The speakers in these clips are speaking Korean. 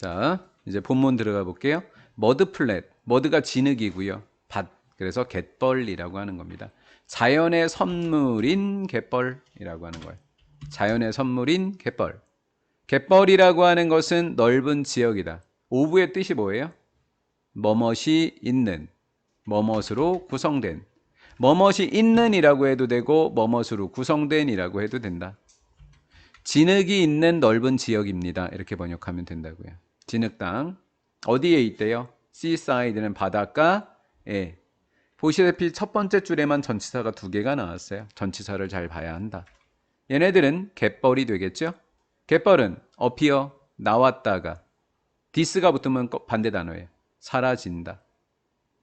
자, 이제 본문 들어가 볼게요. 머드 플랫, 머드가 진흙이고요. 밭, 그래서 갯벌이라고 하는 겁니다. 자연의 선물인 갯벌이라고 하는 거예요. 자연의 선물인 갯벌. 갯벌이라고 하는 것은 넓은 지역이다. 오브의 뜻이 뭐예요? 뭐뭇이 있는, 뭐뭇으로 구성된. 뭐뭇이 있는이라고 해도 되고 뭐뭇으로 구성된이라고 해도 된다. 진흙이 있는 넓은 지역입니다. 이렇게 번역하면 된다고요. 진흙 땅. 어디에 있대요? seaside는 바닷가에. 보시다시피 첫 번째 줄에만 전치사가 2개가 나왔어요. 전치사를 잘 봐야 한다. 얘네들은 갯벌이 되겠죠? 갯벌은 appear, 나왔다가. this가 붙으면 반대 단어예요. 사라진다.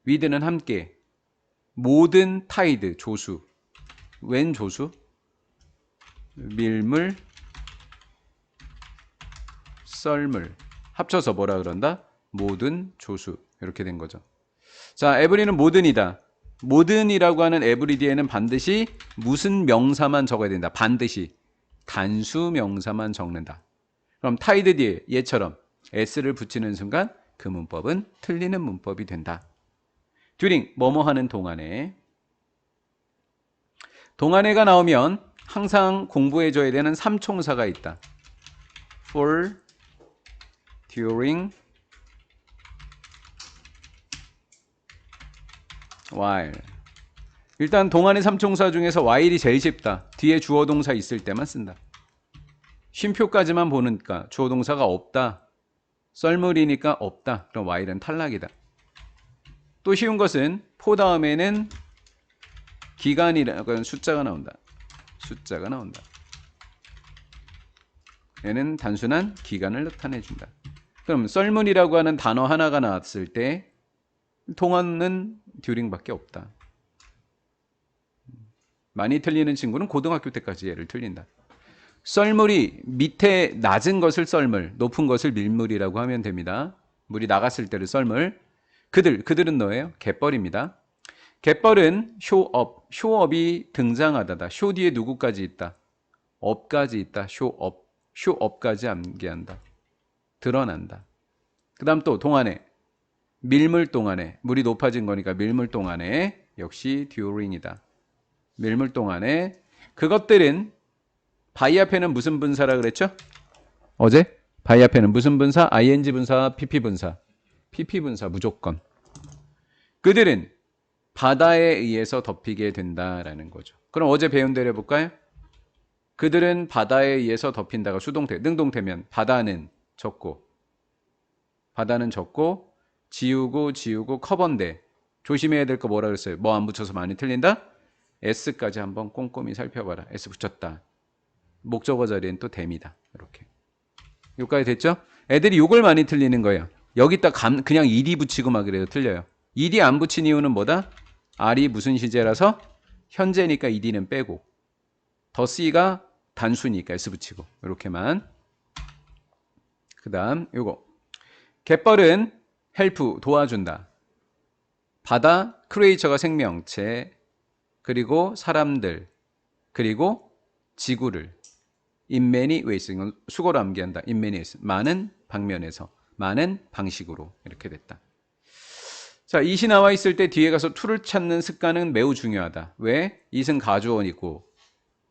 with는 함께. 모든 타이드, 조수. 웬 조수? 밀물, 썰물. 합쳐서 뭐라 그런다? 모든 조수. 이렇게 된 거죠. 자, 에브리는 모든이다. 모든이라고 하는 에브리 뒤에는 반드시 무슨 명사만 적어야 된다. 반드시 단수 명사만 적는다. 그럼 타이드 뒤에 얘처럼 s를 붙이는 순간 그 문법은 틀리는 문법이 된다. during 뭐뭐 하는 동안에. 동안에가 나오면 항상 공부해줘야 되는 삼총사가 있다. for, during, while. 일단 동안의 삼총사 중에서 while이 제일 쉽다. 뒤에 주어 동사 있을 때만 쓴다. 쉼표까지만 보니까 주어 동사가 없다. 썰물이니까 없다. 그럼 while은 탈락이다. 또 쉬운 것은 for 다음에는 기간이라는 숫자가 나온다. 숫자가 나온다. 얘는 단순한 기간을 나타내준다. 그럼 썰물이라고 하는 단어 하나가 나왔을 때 동안은 during밖에 없다. 많이 틀리는 친구는 고등학교 때까지 얘를 틀린다. 썰물이 밑에 낮은 것을 썰물, 높은 것을 밀물이라고 하면 됩니다. 물이 나갔을 때를 썰물. 그들은 뭐예요? 갯벌입니다. 갯벌은 쇼업, 쇼업이 등장하다다. 쇼 뒤에 누구까지 있다? 업까지 있다. 쇼업, 쇼업까지 암기한다. 드러난다. 그 다음 또 동안에, 밀물 동안에, 물이 높아진 거니까 밀물 동안에 역시 during이다. 밀물 동안에. 그것들은 바이 앞에는 무슨 분사라 그랬죠? 어제? 바이 앞에는 무슨 분사? ing 분사, pp 분사. pp 분사 무조건. 그들은 바다에 의해서 덮이게 된다라는 거죠. 그럼 어제 배운 대로 해볼까요? 그들은 바다에 의해서 덮인다가 수동태, 능동태면 바다는 적고, 바다는 적고, 지우고 커버인데 조심해야 될 거 뭐라 그랬어요? 뭐 안 붙여서 많이 틀린다? s까지 한번 꼼꼼히 살펴봐라. s 붙였다. 목적어 자리엔 또 댐이다. 이렇게. 여기까지 됐죠? 애들이 이걸 많이 틀리는 거예요. 여기다 그냥 ed 붙이고 막 그래도 틀려요. ed 안 붙인 이유는 뭐다? r이 무슨 시제라서 현재니까 ed는 빼고, 더 c가 단수니까 s 붙이고 이렇게만. 그 다음 요거 갯벌은 help 도와준다. 바다 크리에이처가 생명체, 그리고 사람들, 그리고 지구를 in many ways, 이건 수거로 암기한다. in many ways, 많은 방면에서, 많은 방식으로 이렇게 됐다. 자, it이 나와 있을 때 뒤에 가서 to를 찾는 습관은 매우 중요하다. 왜? it은 가주어이고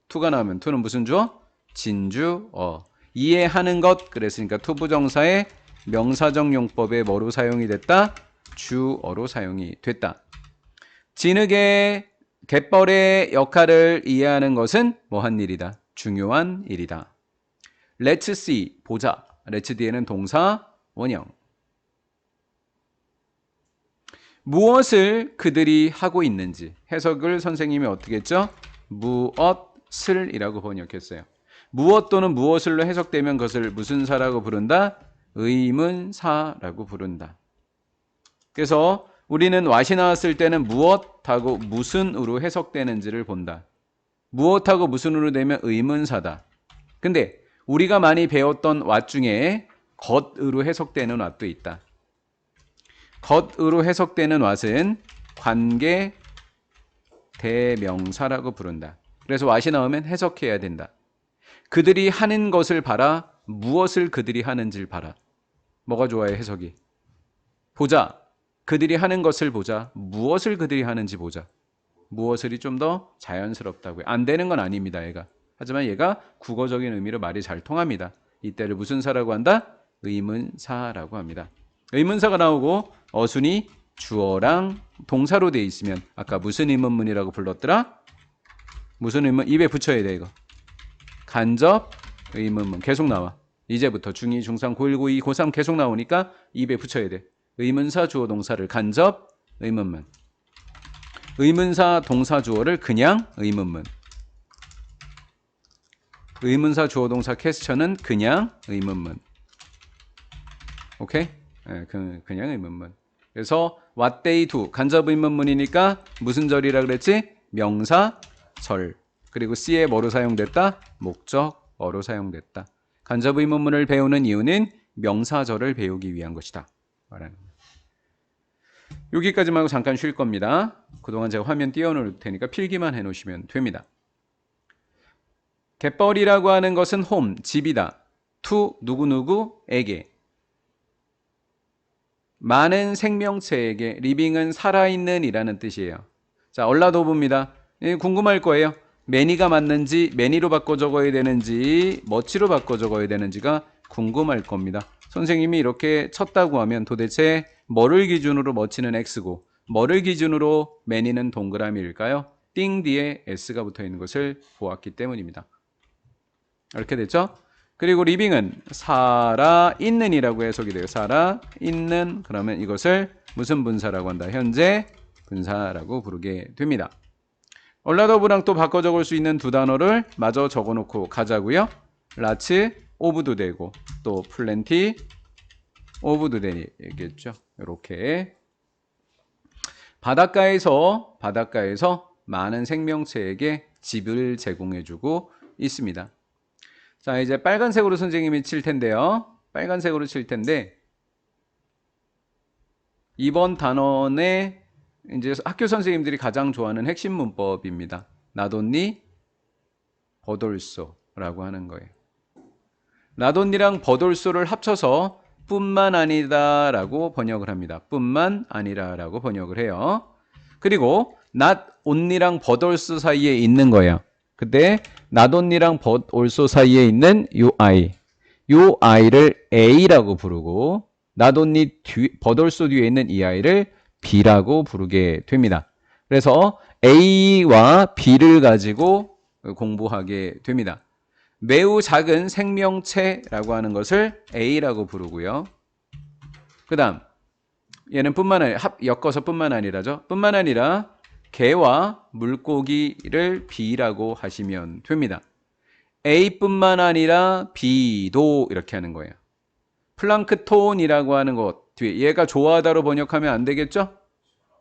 to가 나오면 to는 무슨 주어? 진주어. 이해하는 것 그랬으니까 to 부정사의 명사적 용법에 뭐로 사용이 됐다? 주어로 사용이 됐다. 진흙의 갯벌의 역할을 이해하는 것은 뭐한 일이다? 중요한 일이다. Let's see, 보자. Let's 뒤에는 동사 원형. 무엇을 그들이 하고 있는지 해석을 선생님이 어떻게 했죠? 무엇을 이라고 번역했어요. 무엇 또는 무엇을로 해석되면 그것을 무슨 사라고 부른다? 의문사라고 부른다. 그래서 우리는 what이 나왔을 때는 무엇하고 무슨으로 해석되는지를 본다. 무엇하고 무슨으로 되면 의문사다. 근데 우리가 많이 배웠던 what 중에 것으로 해석되는 what도 있다. 것으로 해석되는 what은 관계 대명사라고 부른다. 그래서 what이 나오면 해석해야 된다. 그들이 하는 것을 봐라. 무엇을 그들이 하는지를 봐라. 뭐가 좋아요, 해석이? 보자. 그들이 하는 것을 보자. 무엇을 그들이 하는지 보자. 무엇을이 좀 더 자연스럽다고요. 안 되는 건 아닙니다, 얘가. 하지만 얘가 국어적인 의미로 말이 잘 통합니다. 이때를 무슨 사라고 한다? 의문사라고 합니다. 의문사가 나오고 어순이 주어랑 동사로 돼 있으면 아까 무슨 의문문이라고 불렀더라? 무슨 의문? 입에 붙여야 돼, 이거. 간접 의문문 계속 나와. 이제부터 중2, 중3, 고1, 고2, 고3 계속 나오니까 입에 붙여야 돼. 의문사 주어 동사를 간접 의문문. 의문사 동사 주어를 그냥 의문문. 의문사 주어 동사 퀘스천은 그냥 의문문. 오케이? 네, 그냥 의문문. 그래서 what they do 간접 의문문이니까 무슨 절이라 그랬지? 명사 절. 그리고 C에 뭐로 사용됐다? 목적어로 사용됐다. 간접 의문문을 배우는 이유는 명사절을 배우기 위한 것이다. 여기까지만 하고 잠깐 쉴 겁니다. 그동안 제가 화면 띄워놓을 테니까 필기만 해놓으시면 됩니다. 갯벌이라고 하는 것은 홈, 집이다. to 누구누구에게. 많은 생명체에게. living은 살아있는 이라는 뜻이에요. 자, 얼라도브입니다. 궁금할 거예요. 매니가 맞는지, 매니로 바꿔 적어야 되는지, 머치로 바꿔 적어야 되는지가 궁금할 겁니다. 선생님이 이렇게 쳤다고 하면 도대체 뭐를 기준으로 머치는 X고 뭐를 기준으로 매니는 동그라미일까요? 띵 뒤에 S가 붙어 있는 것을 보았기 때문입니다. 이렇게 됐죠? 그리고 리빙은 살아있는 이라고 해석이 돼요. 살아있는, 그러면 이것을 무슨 분사라고 한다? 현재 분사라고 부르게 됩니다. 얼라더브랑 또 바꿔 적을 수 있는 두 단어를 마저 적어놓고 가자고요. 라츠 오브도 되고 또 플랜티 오브도 되겠죠. 이렇게 바닷가에서 많은 생명체에게 집을 제공해주고 있습니다. 자, 이제 빨간색으로 선생님이 칠 텐데요. 빨간색으로 칠 텐데 이번 단원의 이제 학교 선생님들이 가장 좋아하는 핵심 문법입니다. 나돈니 버돌소라고 하는 거예요. 나돈니랑 버돌소를 합쳐서 뿐만 아니다라고 번역을 합니다. 뿐만 아니라라고 번역을 해요. 그리고 not only랑 but also 사이에 있는 거예요. 근데 not only랑 but also 사이에 있는 요 아이를 A라고 부르고 not only but also 뒤에 있는 이 아이를 B라고 부르게 됩니다. 그래서 A와 B를 가지고 공부하게 됩니다. 매우 작은 생명체라고 하는 것을 A라고 부르고요. 그 다음 얘는 뿐만 아니라 엮어서 뿐만 아니라죠. 뿐만 아니라 개와 물고기를 B라고 하시면 됩니다. A뿐만 아니라 B도 이렇게 하는 거예요. 플랑크톤이라고 하는 것 뒤에 얘가 좋아하다로 번역하면 안 되겠죠?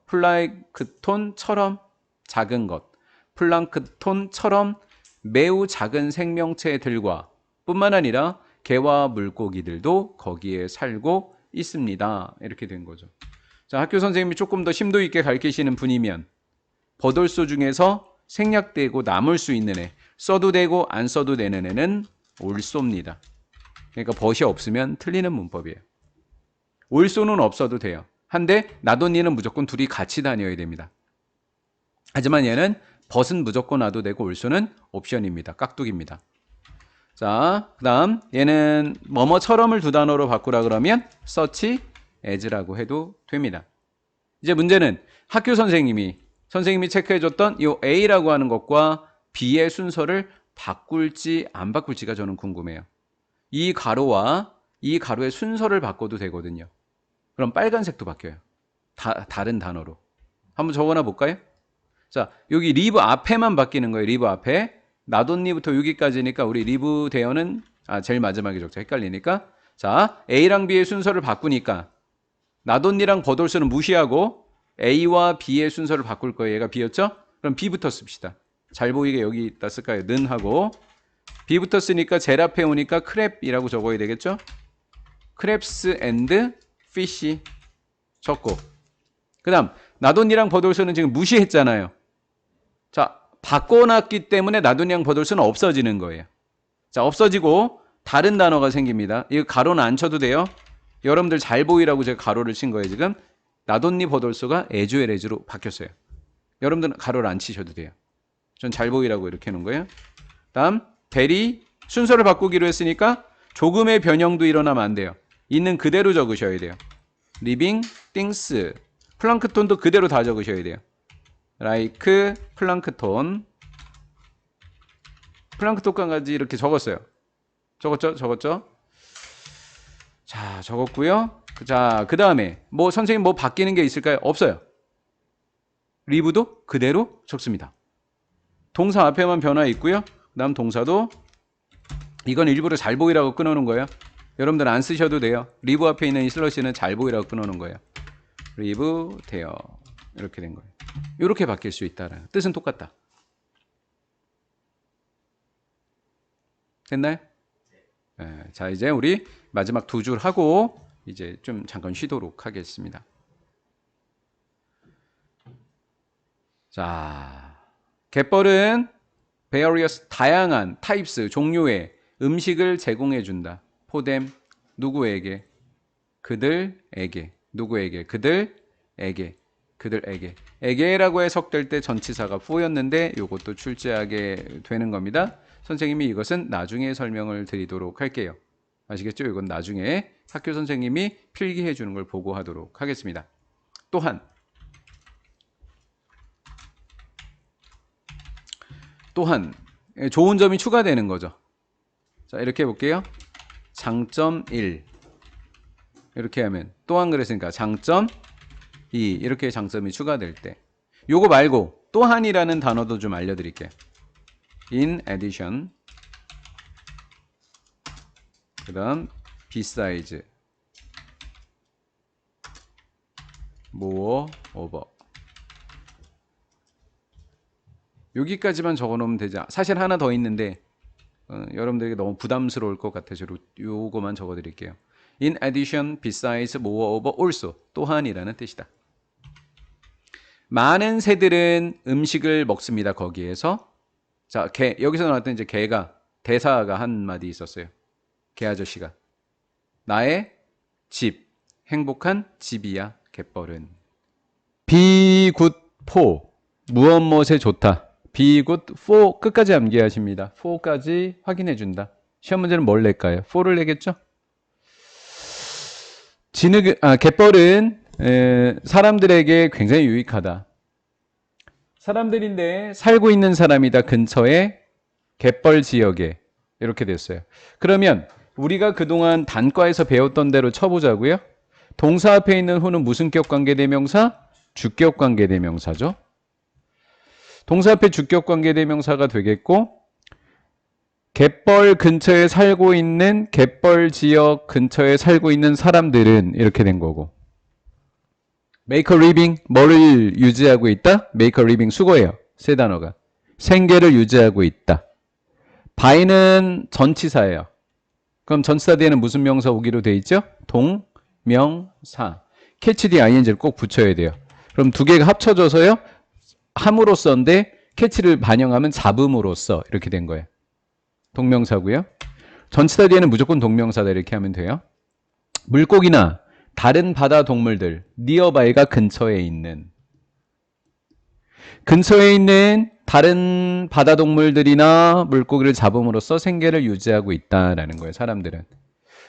플랑크톤처럼 작은 것. 플랑크톤처럼 매우 작은 생명체들과 뿐만 아니라 개와 물고기들도 거기에 살고 있습니다. 이렇게 된 거죠. 자, 학교 선생님이 조금 더 심도 있게 가르치시는 분이면 버돌소 중에서 생략되고 남을 수 있는 애, 써도 되고 안 써도 되는 애는 올소입니다. 그러니까 벗이 없으면 틀리는 문법이에요. 올소는 없어도 돼요. 한데 나돈니는 무조건 둘이 같이 다녀야 됩니다. 하지만 얘는 벗은 무조건 놔도 되고 올소는 옵션입니다. 깍두기입니다. 자, 그 다음 얘는 뭐뭐처럼을 두 단어로 바꾸라 그러면 such as라고 해도 됩니다. 이제 문제는 학교 선생님이 체크해줬던 이 A라고 하는 것과 B의 순서를 바꿀지 안 바꿀지가 저는 궁금해요. 이 가로와 이 가로의 순서를 바꿔도 되거든요. 그럼 빨간색도 바뀌어요. 다른 단어로. 한번 적어놔 볼까요? 자, 여기 리브 앞에만 바뀌는 거예요. 리브 앞에. 나돈니부터 여기까지니까 우리 리브 대어는 제일 마지막에 적자. 헷갈리니까. 자, A랑 B의 순서를 바꾸니까 나돈니랑 버돌스는 무시하고 A와 B의 순서를 바꿀 거예요. 얘가 B였죠? 그럼 B부터 씁시다. 잘 보이게 여기다 쓸까요? 는 하고 B부터 쓰니까 제일 앞에 오니까 크랩이라고 적어야 되겠죠? 크랩스 앤드 피쉬 적고 그 다음 나돈니랑 버돌스는 지금 무시했잖아요. 자, 바꿔놨기 때문에 나돈니랑 버돌스는 없어지는 거예요. 자, 없어지고 다른 단어가 생깁니다. 이거 가로는 안 쳐도 돼요. 여러분들 잘 보이라고 제가 가로를 친 거예요. 지금 나돈니 버돌소가 에즈웰에즈로 바뀌었어요. 여러분들은 가로를 안 치셔도 돼요. 전 잘 보이라고 이렇게 해놓은 거예요. 다음 베리 순서를 바꾸기로 했으니까 조금의 변형도 일어나면 안 돼요. 있는 그대로 적으셔야 돼요. 리빙 띵스 플랑크톤도 그대로 다 적으셔야 돼요. 라이크 플랑크톤까지 이렇게 적었어요. 적었죠? 자, 적었고요. 자, 그 다음에 뭐 선생님 뭐 바뀌는 게 있을까요? 없어요. 리브도 그대로 적습니다. 동사 앞에만 변화 있고요. 그 다음 동사도 이건 일부러 잘 보이라고 끊어놓은 거예요. 여러분들 안 쓰셔도 돼요. 리브 앞에 있는 이 슬러시는 잘 보이라고 끊어놓은 거예요. 리브 돼요. 이렇게 된 거예요. 이렇게 바뀔 수 있다라는 뜻은 똑같다. 됐나요? 네, 자, 이제 우리 마지막 두 줄 하고 이제 좀 잠깐 쉬도록 하겠습니다. 자, 갯벌은 various 다양한 types 종류의 음식을 제공해 준다. for them 누구에게? 그들에게. 누구에게? 그들에게. 에게라고 해석될 때 전치사가 for였는데 이것도 출제하게 되는 겁니다. 선생님이 이것은 나중에 설명을 드리도록 할게요. 아시겠죠? 이건 나중에 학교 선생님이 필기해 주는 걸 보고하도록 하겠습니다. 또한 좋은 점이 추가되는 거죠. 자, 이렇게 해볼게요. 장점 1 이렇게 하면 또한 그랬으니까 장점 2 이렇게 장점이 추가될 때 요거 말고 또한이라는 단어도 좀 알려드릴게요. in addition 그 다음 besides moreover 여기까지만 적어놓으면 되죠. 사실 하나 더 있는데 여러분들에게 너무 부담스러울 것 같아서 요거만 적어드릴게요. In addition, besides, moreover, also 또한이라는 뜻이다. 많은 새들은 음식을 먹습니다. 거기에서 자, 여기서 나왔던 이제 개가 대사가 한마디 있었어요. 개 아저씨가 나의 집 행복한 집이야 갯벌은. be good for 무엇에 좋다. be good for 끝까지 암기하십니다. for까지 확인해준다. 시험 문제는 뭘 낼까요? for를 내겠죠? 갯벌은 사람들에게 굉장히 유익하다. 사람들인데 살고 있는 사람이다. 근처에 갯벌 지역에 이렇게 됐어요. 그러면 우리가 그동안 단과에서 배웠던 대로 쳐보자고요. 동사 앞에 있는 who는 무슨 격 관계대명사? 주격 관계대명사죠. 동사 앞에 주격 관계대명사가 되겠고 갯벌 근처에 살고 있는 갯벌 지역 근처에 살고 있는 사람들은 이렇게 된 거고 make a living 뭐를 유지하고 있다? make a living 수거예요. 세 단어가 생계를 유지하고 있다. by는 전치사예요. 그럼 전치사 뒤에는 무슨 명사 오기로 돼 있죠? 동명사 catch the ing를 꼭 붙여야 돼요. 그럼 두 개가 합쳐져서요 함으로써인데 catch를 반영하면 잡음으로써 이렇게 된 거예요. 동명사고요. 전치사 뒤에는 무조건 동명사다 이렇게 하면 돼요. 물고기나 다른 바다 동물들 nearby가 근처에 있는 다른 바다 동물들이나 물고기를 잡음으로써 생계를 유지하고 있다라는 거예요. 사람들은.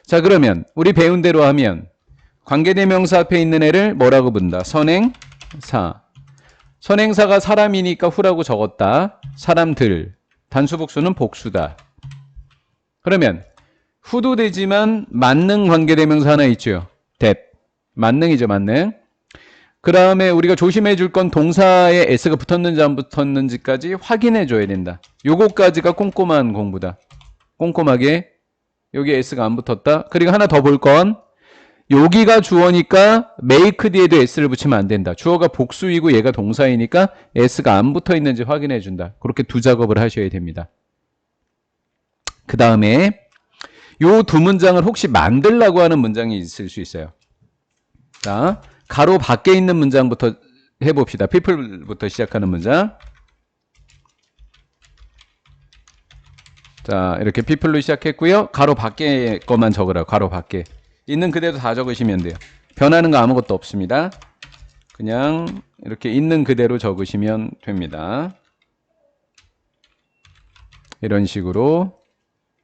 자, 그러면 우리 배운 대로 하면 관계대명사 앞에 있는 애를 뭐라고 부른다? 선행사. 선행사가 사람이니까 후라고 적었다. 사람들. 단수복수는 복수다. 그러면 후도 되지만 만능 관계대명사 하나 있죠. that. 만능이죠. 만능. 그 다음에 우리가 조심해 줄 건 동사에 s가 붙었는지 안 붙었는지까지 확인해 줘야 된다. 요거까지가 꼼꼼한 공부다. 꼼꼼하게 여기 s가 안 붙었다. 그리고 하나 더 볼 건 여기가 주어니까 make 뒤에도 s를 붙이면 안 된다. 주어가 복수이고 얘가 동사이니까 s가 안 붙어 있는지 확인해 준다. 그렇게 두 작업을 하셔야 됩니다. 그 다음에 요 두 문장을 혹시 만들라고 하는 문장이 있을 수 있어요. 자, 가로 밖에 있는 문장부터 해봅시다. people부터 시작하는 문장. 자, 이렇게 people로 시작했고요. 가로 밖에 것만 적으라고. 가로 밖에. 있는 그대로 다 적으시면 돼요. 변하는 거 아무것도 없습니다. 그냥 이렇게 있는 그대로 적으시면 됩니다. 이런 식으로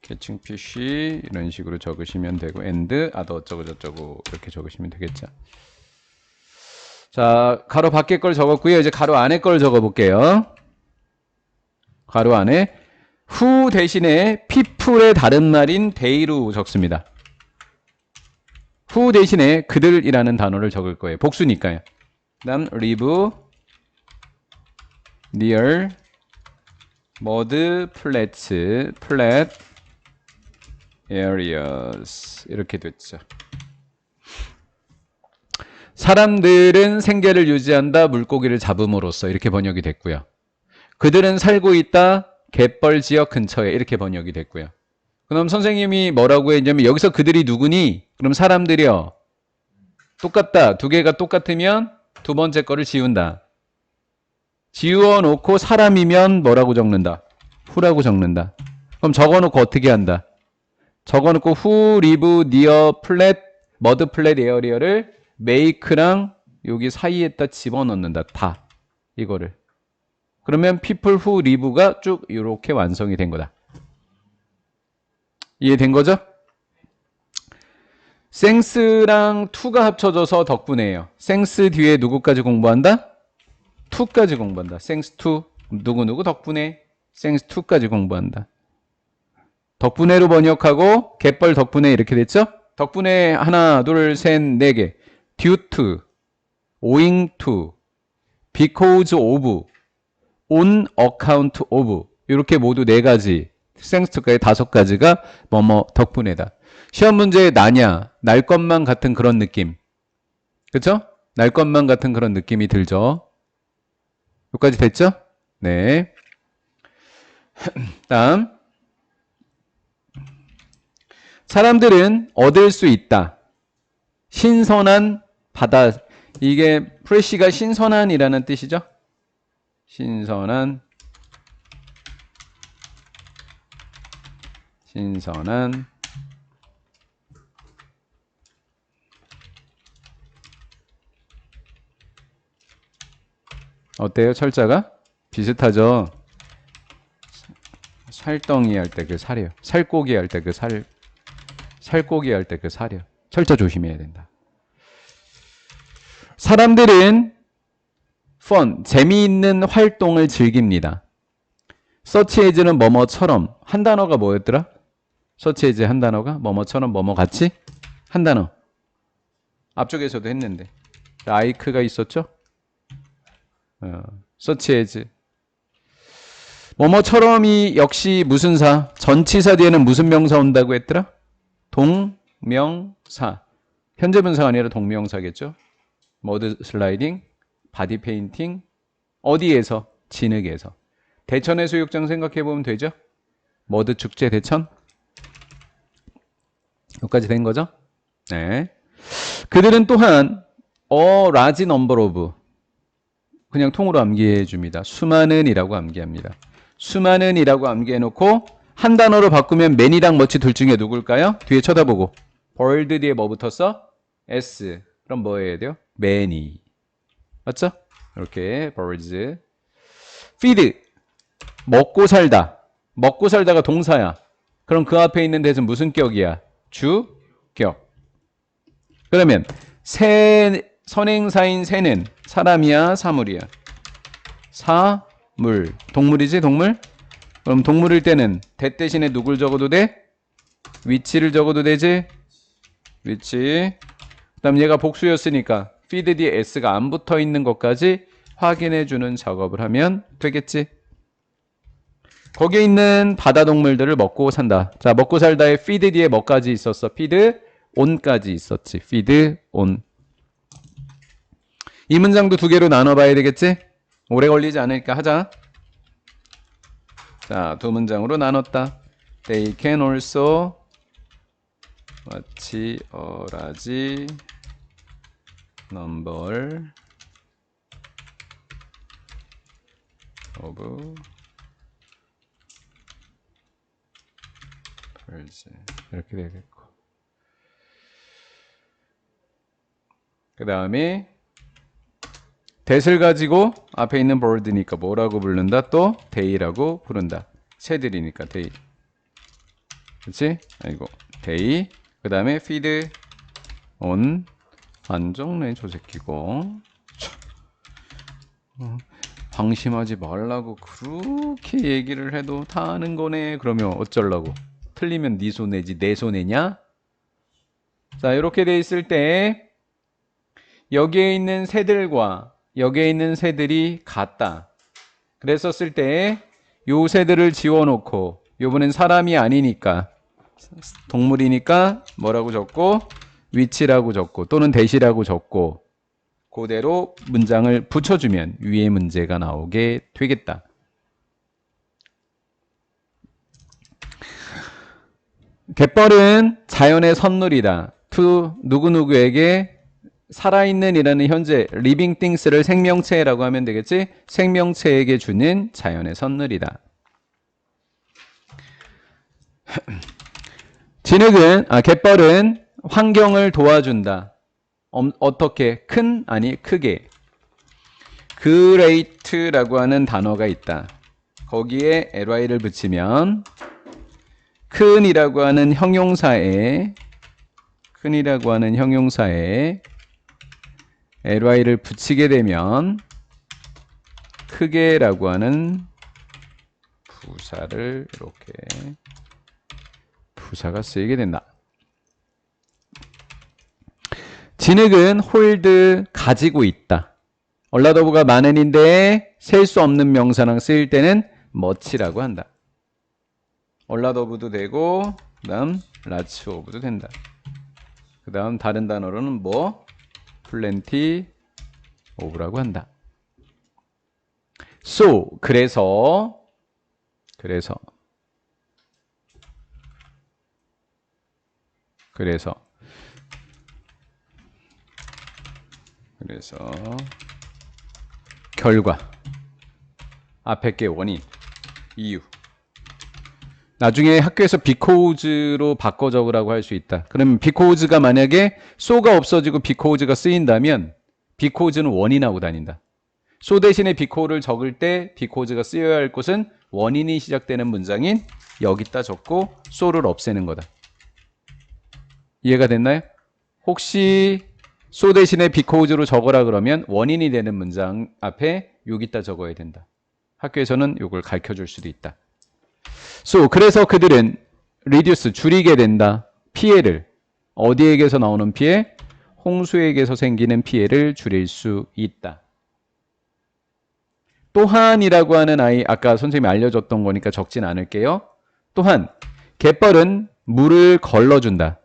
캐칭 PC 이런 식으로 적으시면 되고 and, other 어쩌고 저쩌고 이렇게 적으시면 되겠죠. 자, 가로 밖에 걸 적었고요. 이제 가로 안에 걸 적어볼게요. 가로 안에 who 대신에 people의 다른 말인 they로 적습니다. who 대신에 그들이라는 단어를 적을 거예요. 복수니까요. 그 다음 live near mud flats, flat areas 이렇게 됐죠. 사람들은 생계를 유지한다. 물고기를 잡음으로써 이렇게 번역이 됐고요. 그들은 살고 있다. 갯벌 지역 근처에 이렇게 번역이 됐고요. 그럼 선생님이 뭐라고 했냐면 여기서 그들이 누구니? 그럼 사람들이요. 똑같다. 두 개가 똑같으면 두 번째 거를 지운다. 지워놓고 사람이면 뭐라고 적는다? who라고 적는다. 그럼 적어놓고 어떻게 한다? 적어놓고 who live near flat, mud flat area를 make랑 여기 사이에다 집어넣는다. 다 이거를. 그러면 people who live가 쭉 이렇게 완성이 된 거다. 이해된 거죠? thanks랑 to가 합쳐져서 덕분에요. thanks 뒤에 누구까지 공부한다? to까지 공부한다. thanks to 누구누구 덕분에 thanks to까지 공부한다. 덕분에로 번역하고 갯벌 덕분에 이렇게 됐죠? 덕분에 하나, 둘, 셋, 네 개. due to, owing to, because of, on account of 이렇게 모두 네 가지 thanks to까지 다섯 가지가 뭐뭐 덕분에다. 시험 문제에 나냐, 날 것만 같은 그런 느낌. 그쵸? 날 것만 같은 그런 느낌이 들죠? 여기까지 됐죠? 네. 다음. 사람들은 얻을 수 있다. 신선한 바다. 이게 프레시가 신선한이라는 뜻이죠? 신선한 어때요? 철자가? 비슷하죠? 살덩이 할 때 그 살이요. 살고기 할 때 그 살, 살고기 할 때 그 살이요. 철자 조심해야 된다. 사람들은 fun, 재미있는 활동을 즐깁니다. search as는 뭐뭐처럼 한 단어가 뭐였더라? search as 한 단어가 뭐뭐처럼 뭐뭐같이 한 단어. 앞쪽에서도 했는데 like가 있었죠? search as 뭐뭐처럼이 역시 무슨 사? 전치사 뒤에는 무슨 명사 온다고 했더라? 동명사. 현재 분사가 아니라 동명사겠죠? 머드 슬라이딩, 바디 페인팅, 어디에서? 진흙에서. 대천의 수욕장 생각해보면 되죠? 머드 축제 대천? 여기까지 된 거죠? 네. 그들은 또한 a large number of 그냥 통으로 암기해 줍니다. 수많은이라고 암기합니다. 수많은이라고 암기해놓고 한 단어로 바꾸면 many랑 much 둘 중에 누굴까요? 뒤에 쳐다보고 bird 뒤에 뭐 붙었어? s. 그럼 뭐 해야 돼요? many. 맞죠? 이렇게 birds. feed 먹고 살다. 먹고 살다가 동사야. 그럼 그 앞에 있는 대신 무슨 격이야? 주격. 그러면 선행사인 새는 사람이야, 사물이야? 사물. 동물이지, 동물? 그럼 동물일 때는 대 대신에 누굴 적어도 돼? 위치를 적어도 되지? 위치. 그 다음 얘가 복수였으니까 feed 뒤에 s가 안 붙어 있는 것까지 확인해 주는 작업을 하면 되겠지? 거기에 있는 바다 동물들을 먹고 산다. 자, 먹고 살다에 feed 뒤에 뭐까지 있었어? feed on까지 있었지. feed on. 이 문장도 두 개로 나눠봐야 되겠지? 오래 걸리지 않으니까 하자. 자, 두 문장으로 나눴다. They can also watch a large number of birds. 이렇게 되겠고. 그 다음에 that을 가지고 앞에 있는 bird니까 뭐라고 부른다? 또 day라고 부른다. 새들이니까 day. 그렇지? 아이고 day. 그 다음에 feed on 안 적네 저 새끼고. 방심하지 말라고 그렇게 얘기를 해도 다 아는 거네. 그러면 어쩌려고? 틀리면 네 손해지 내 손해냐? 자, 이렇게 돼 있을 때 여기에 있는 새들과 여기에 있는 새들이 같다. 그랬었을 때 요 새들을 지워놓고 요번엔 사람이 아니니까 동물이니까 뭐라고 적고 위치라고 적고 또는 대시라고 적고 그대로 문장을 붙여주면 위에 문제가 나오게 되겠다. 갯벌은 자연의 선물이다. to 누구누구에게 살아있는 이라는 현재 living things를 생명체라고 하면 되겠지? 생명체에게 주는 자연의 선물이다. 갯벌은 환경을 도와준다. 어떻게? 큰? 아니 크게. great라고 하는 단어가 있다. 거기에 ly를 붙이면 큰이라고 하는 형용사에 ly를 붙이게 되면 크게라고 하는 부사를 이렇게 부사가 쓰이게 된다. 진흙은 hold 가지고 있다. 얼라더브가 많은인데 셀 수 없는 명사랑 쓰일 때는 much라고 한다. 얼라더브도 되고 그다음 lots of도 된다. 그다음 다른 단어로는 뭐 plenty of라고 한다. So 그래서 결과 앞에 게 원인 이유 나중에 학교에서 because로 바꿔 적으라고 할 수 있다. 그러면 because가 만약에 so가 없어지고 because가 쓰인다면 because는 원인하고 다닌다. so 대신에 because를 적을 때 because가 쓰여야 할 곳은 원인이 시작되는 문장인 여기다 적고 so를 없애는 거다. 이해가 됐나요? 혹시 so 대신에 because로 적어라 그러면 원인이 되는 문장 앞에 여기다 적어야 된다. 학교에서는 이걸 가르쳐 줄 수도 있다. So, 그래서 그들은 reduce, 줄이게 된다. 피해를. 어디에게서 나오는 피해? 홍수에게서 생기는 피해를 줄일 수 있다. 또한이라고 하는 아이, 아까 선생님이 알려줬던 거니까 적진 않을게요. 또한, 갯벌은 물을 걸러준다.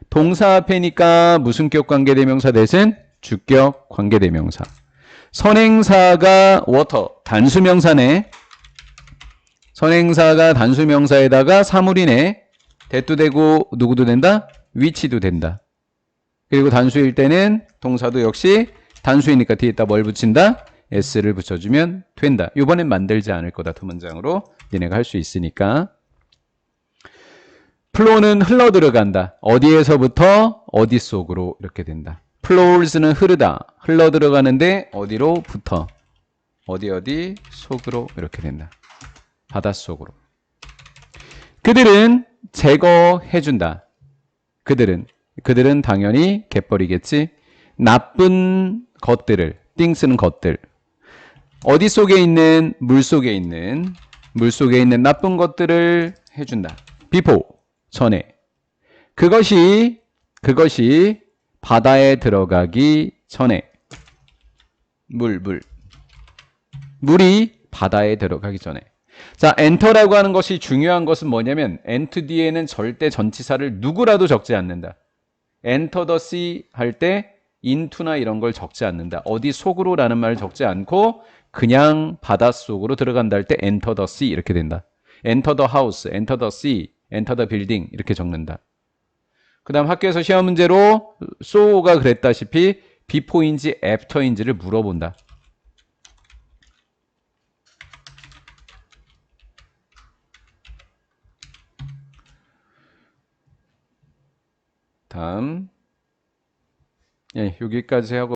동사 앞에니까 무슨격 관계대명사 대신 주격 관계대명사. 선행사가 water, 단수명사네. 선행사가 단수명사에다가 사물이네. that도 되고 누구도 된다? which도 된다. 그리고 단수일 때는 동사도 역시 단수이니까 뒤에다 뭘 붙인다? s를 붙여주면 된다. 이번엔 만들지 않을 거다. 두 문장으로 니네가 할 수 있으니까. flow는 흘러 들어간다. 어디에서부터 어디 속으로 이렇게 된다. flows는 흐르다. 흘러 들어가는데 어디로부터 어디 속으로 이렇게 된다. 바닷속으로. 그들은 제거해준다. 그들은 당연히 갯벌이겠지. 나쁜 것들을, things는 것들. 어디 속에 있는, 물 속에 있는 나쁜 것들을 해준다. before, 전에. 그것이 바다에 들어가기 전에. 물이 바다에 들어가기 전에. 자, enter라고 하는 것이 중요한 것은 뭐냐면 enter 뒤에는 절대 전치사를 누구라도 적지 않는다. enter the sea 할 때 into나 이런 걸 적지 않는다. 어디 속으로 라는 말을 적지 않고 그냥 바닷속으로 들어간다 할 때 enter the sea 이렇게 된다. enter the house, enter the sea, enter the building 이렇게 적는다. 그 다음 학교에서 시험 문제로 so가 그랬다시피 before인지 after인지를 물어본다. 다음 예, 여기까지 하고